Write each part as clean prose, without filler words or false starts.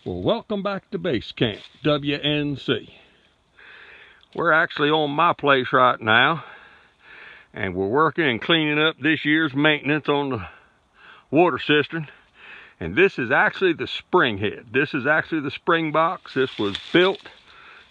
Well, welcome back to Base Camp, WNC. We're actually on my place right now, and we're working and cleaning up this year's maintenance on the water cistern. And this is actually the spring head. This is actually the spring box. This was built,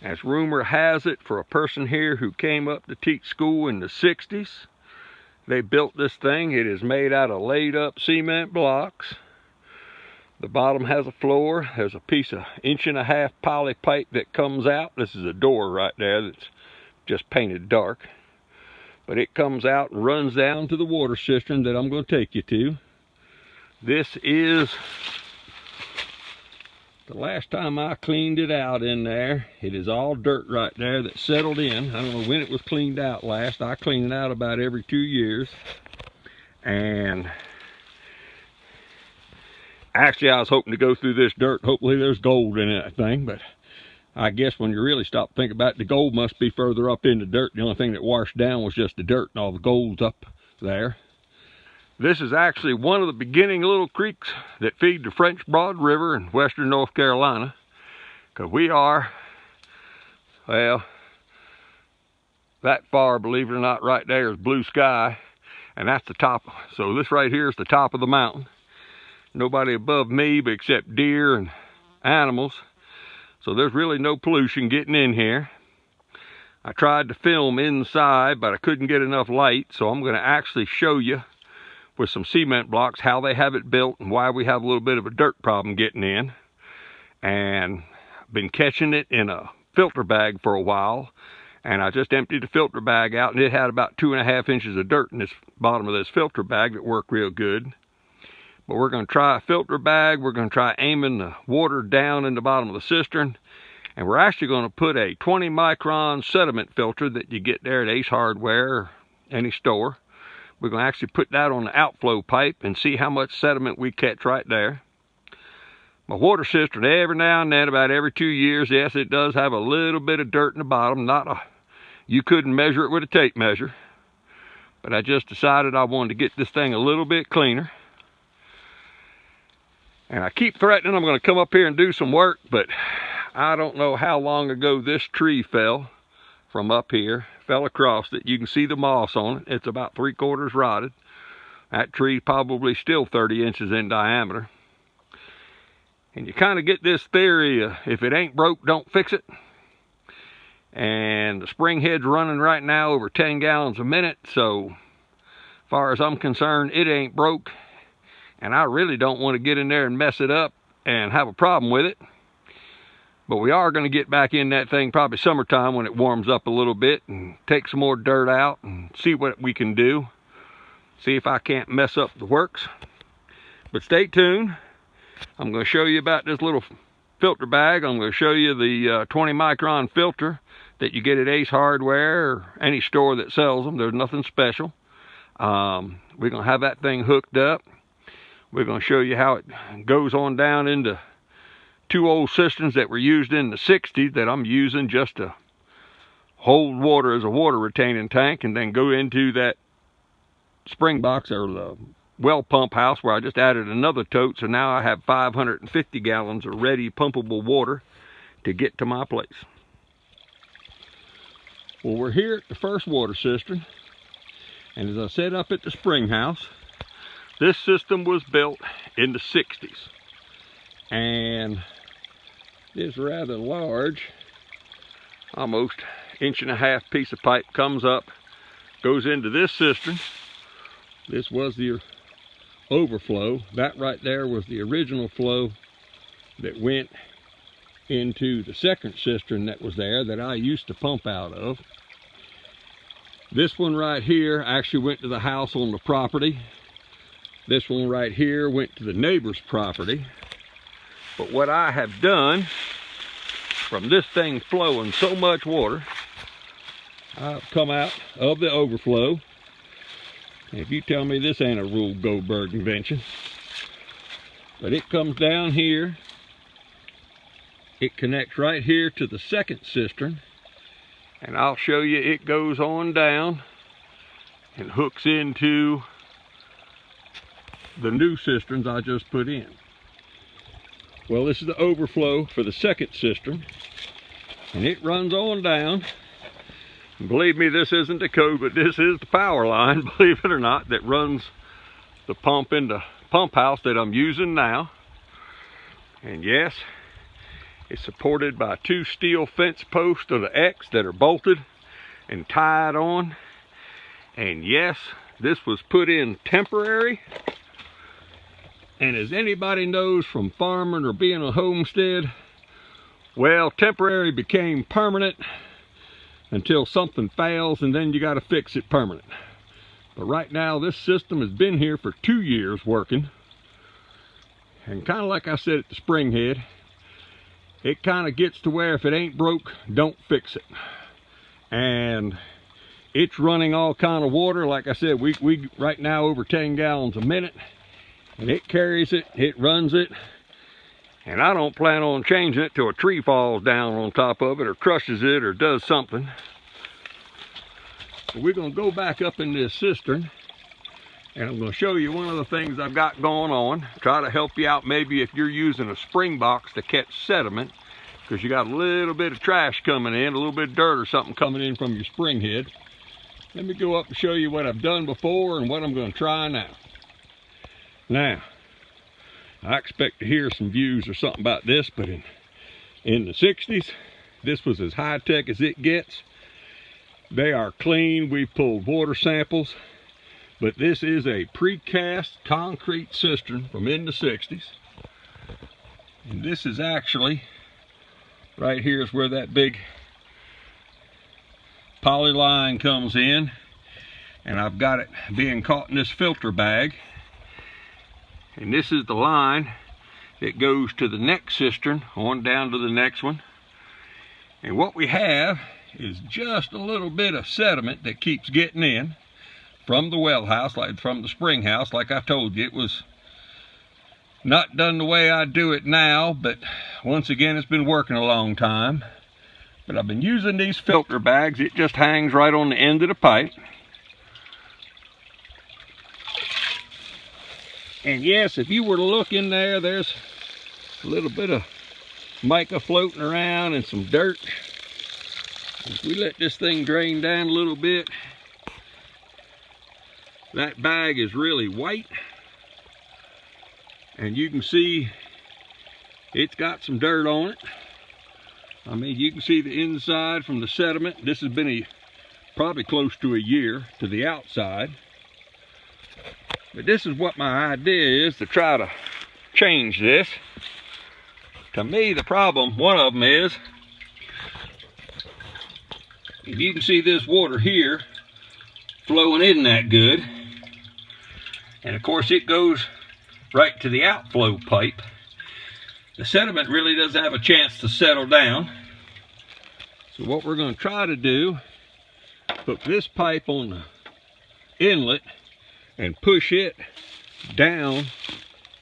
as rumor has it, for a person here who came up to teach school in the 60s. They built this thing. It is made out of laid up cement blocks. The bottom has a floor. There's a piece of 1.5-inch poly pipe that comes out. This is a door right there that's just painted dark. But it comes out and runs down to the water cistern that I'm going to take you to. This is the last time I cleaned it out in there. It is all dirt right there that settled in. I don't know when it was cleaned out last. I clean it out about every 2 years. And actually, I was hoping to go through this dirt. Hopefully there's gold in that thing, but I guess when you really stop thinking about it, the gold must be further up in the dirt. The only thing that washed down was just the dirt, and all the gold's up there. This is actually one of the beginning little creeks that feed the French Broad River in western North Carolina. Because we are, well, that far, believe it or not, right there is blue sky. And that's the top. So this right here is the top of the mountain. Nobody above me but except deer and animals. So there's really no pollution getting in here. I tried to film inside, but I couldn't get enough light. So I'm going to actually show you with some cement blocks how they have it built and why we have a little bit of a dirt problem getting in. And I've been catching it in a filter bag for a while. And I just emptied the filter bag out, and it had about 2.5 inches of dirt in this bottom of this filter bag that worked real good. But we're going to try a filter bag. We're going to try aiming the water down in the bottom of the cistern. And we're actually going to put a 20 micron sediment filter that you get there at Ace Hardware or any store. We're going to actually put that on the outflow pipe and see how much sediment we catch right there. My water cistern, every now and then, about every 2 years, yes, it does have a little bit of dirt in the bottom. You couldn't measure it with a tape measure. But I just decided I wanted to get this thing a little bit cleaner. And I keep threatening I'm going to come up here and do some work, but I don't know how long ago this tree fell from up here, fell across it. You can see the moss on it. It's about 3/4 rotted. That tree probably still 30 inches in diameter. And you kind of get this theory, if it ain't broke, don't fix it. And the spring head's running right now over 10 gallons a minute, so as far as I'm concerned, it ain't broke. And I really don't want to get in there and mess it up and have a problem with it. But we are going to get back in that thing probably summertime when it warms up a little bit and take some more dirt out and see what we can do. See if I can't mess up the works. But stay tuned. I'm going to show you about this little filter bag. I'm going to show you the 20 micron filter that you get at Ace Hardware or any store that sells them. There's nothing special. We're going to have that thing hooked up. We're going to show you how it goes on down into 2 old cisterns that were used in the 60s that I'm using just to hold water as a water retaining tank, and then go into that spring box or the well pump house where I just added another tote. So now I have 550 gallons of ready pumpable water to get to my place. Well, we're here at the first water cistern, and as I said up at the spring house, this system was built in the 60s, and this rather large, almost 1.5 inch piece of pipe comes up, goes into this cistern. This was the overflow. That right there was the original flow that went into the second cistern that was there that I used to pump out of. This one right here actually went to the house on the property. This one right here went to the neighbor's property. But what I have done, from this thing flowing so much water, I've come out of the overflow. If you tell me this ain't a Rube Goldberg invention, but it comes down here, it connects right here to the second cistern, and I'll show you it goes on down and hooks into the new cisterns I just put in. Well, this is the overflow for the second cistern, and it runs on down. And believe me, this isn't the code, but this is the power line, believe it or not, that runs the pump in the pump house that I'm using now. And yes, it's supported by 2 steel fence posts of the X that are bolted and tied on. And yes, this was put in temporary. And as anybody knows from farming or being a homestead, well, temporary became permanent until something fails, and then you got to fix it permanent. But right now, this system has been here for 2 years working. And kind of like I said at the spring head, it kind of gets to where if it ain't broke, don't fix it. And it's running all kind of water. Like I said, we right now over 10 gallons a minute. And it carries it, it runs it, and I don't plan on changing it till a tree falls down on top of it or crushes it or does something. So we're going to go back up in this cistern, and I'm going to show you one of the things I've got going on. Try to help you out maybe if you're using a spring box to catch sediment, because you got a little bit of trash coming in, a little bit of dirt or something coming in from your spring head. Let me go up and show you what I've done before and what I'm going to try now. Now, I expect to hear some views or something about this, but in the 60s, this was as high-tech as it gets. They are clean. We've pulled water samples, but this is a precast concrete cistern from in the 60s. And this is actually, right here is where that big poly line comes in, and I've got it being caught in this filter bag. And this is the line that goes to the next cistern, on down to the next one. And what we have is just a little bit of sediment that keeps getting in from the well house, like from the spring house. Like I told you, it was not done the way I do it now, but once again, it's been working a long time. But I've been using these filter bags. It just hangs right on the end of the pipe. And yes, if you were to look in there, there's a little bit of mica floating around and some dirt. If we let this thing drain down a little bit, that bag is really white. And you can see it's got some dirt on it. I mean, you can see the inside from the sediment. This has been probably close to a year to the outside. But this is what my idea is, to try to change this. To me, the problem, one of them is, if you can see this water here flowing isn't that good. And of course it goes right to the outflow pipe. The sediment really doesn't have a chance to settle down. So what we're going to try to do, put this pipe on the inlet and push it down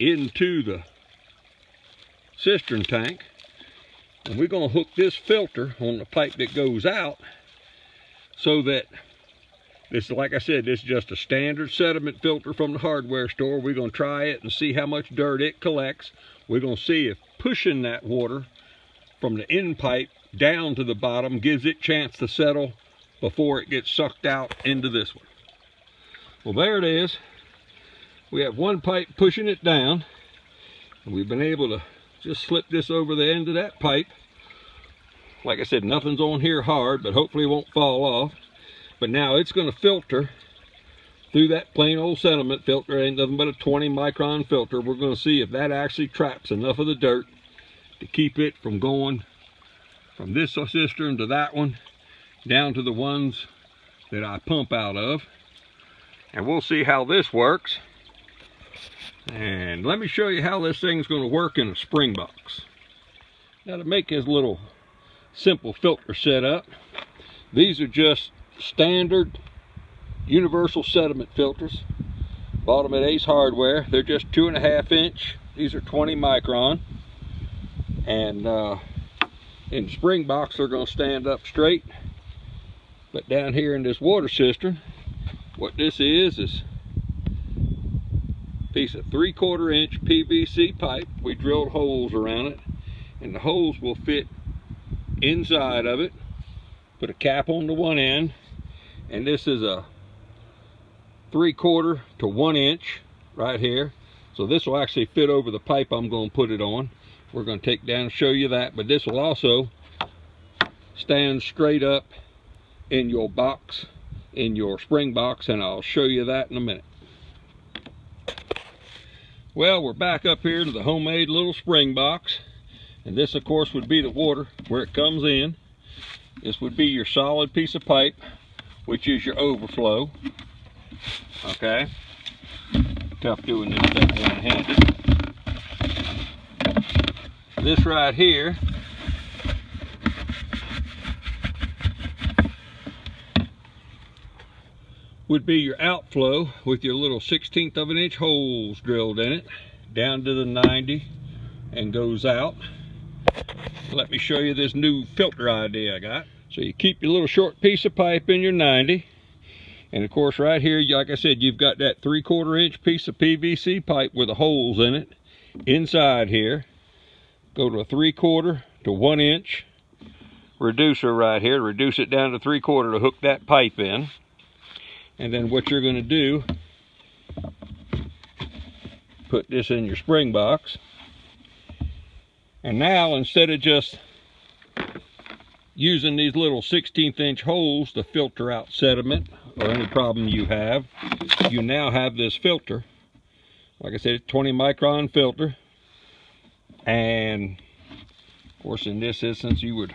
into the cistern tank. And we're going to hook this filter on the pipe that goes out, so that this, like I said, this is just a standard sediment filter from the hardware store. We're going to try it and see how much dirt it collects. We're going to see if pushing that water from the end pipe down to the bottom gives it a chance to settle before it gets sucked out into this one. Well, there it is. We have one pipe pushing it down, and we've been able to just slip this over the end of that pipe. Like I said, nothing's on here hard, but hopefully it won't fall off. But now it's going to filter through that plain old sediment filter. Ain't nothing but a 20 micron filter. We're going to see if that actually traps enough of the dirt to keep it from going from this cistern to that one, down to the ones that I pump out of. And we'll see how this works. And let me show you how this thing's going to work in a spring box. Now, to make this little simple filter setup, these are just standard universal sediment filters. Bought them at Ace Hardware. They're just 2.5 inch. These are 20 micron. And in the spring box, they're going to stand up straight. But down here in this water cistern, what this is piece of 3/4 inch PVC pipe. We drilled holes around it, and the holes will fit inside of it. Put a cap on the one end, and this is a 3/4 to 1 inch right here. So this will actually fit over the pipe I'm going to put it on. We're going to take down and show you that, but this will also stand straight up in your box, in your spring box, and I'll show you that in a minute. Well, we're back up here to the homemade little spring box, and this of course would be the water where it comes in. This would be your solid piece of pipe, which is your overflow. Okay, tough doing this thing one-handed. This right here would be your outflow with your little 1/16 of an inch holes drilled in it down to the 90 and goes out. Let me show you this new filter idea I got. So you keep your little short piece of pipe in your 90, and of course right here, like I said, you've got that 3/4 inch piece of PVC pipe with the holes in it. Inside here, go to a 3/4 to 1 inch reducer right here, reduce it down to 3/4 to hook that pipe in. And then what you're going to do, put this in your spring box. And now, instead of just using these little 1/16 inch holes to filter out sediment or any problem you have, you now have this filter. Like I said, 20 micron filter. And of course, in this instance, you would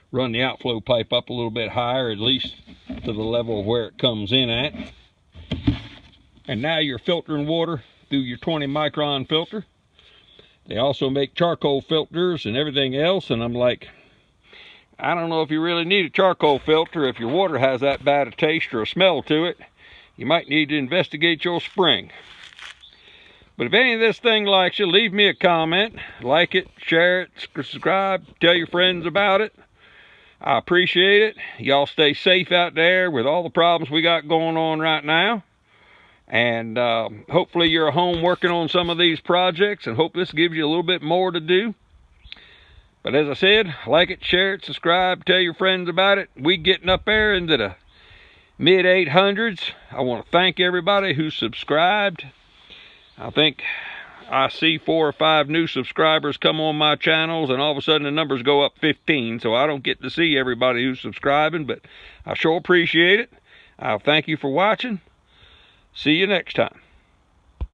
run the outflow pipe up a little bit higher, at least to the level of where it comes in at. And now you're filtering water through your 20 micron filter. They also make charcoal filters and everything else, and I'm like, I don't know if you really need a charcoal filter. If your water has that bad a taste or a smell to it, you might need to investigate your spring. But if any of this thing likes you, leave me a comment, like it, share it, subscribe, tell your friends about it. I appreciate it. Y'all stay safe out there with all the problems we got going on right now. And hopefully you're at home working on some of these projects, and hope this gives you a little bit more to do. But as I said, like it, share it, subscribe, tell your friends about it. We getting up there into the mid 800s. I want to thank everybody who subscribed. I think I see 4 or 5 new subscribers come on my channels, and all of a sudden the numbers go up 15. So I don't get to see everybody who's subscribing, but I sure appreciate it. Thank you for watching. See you next time.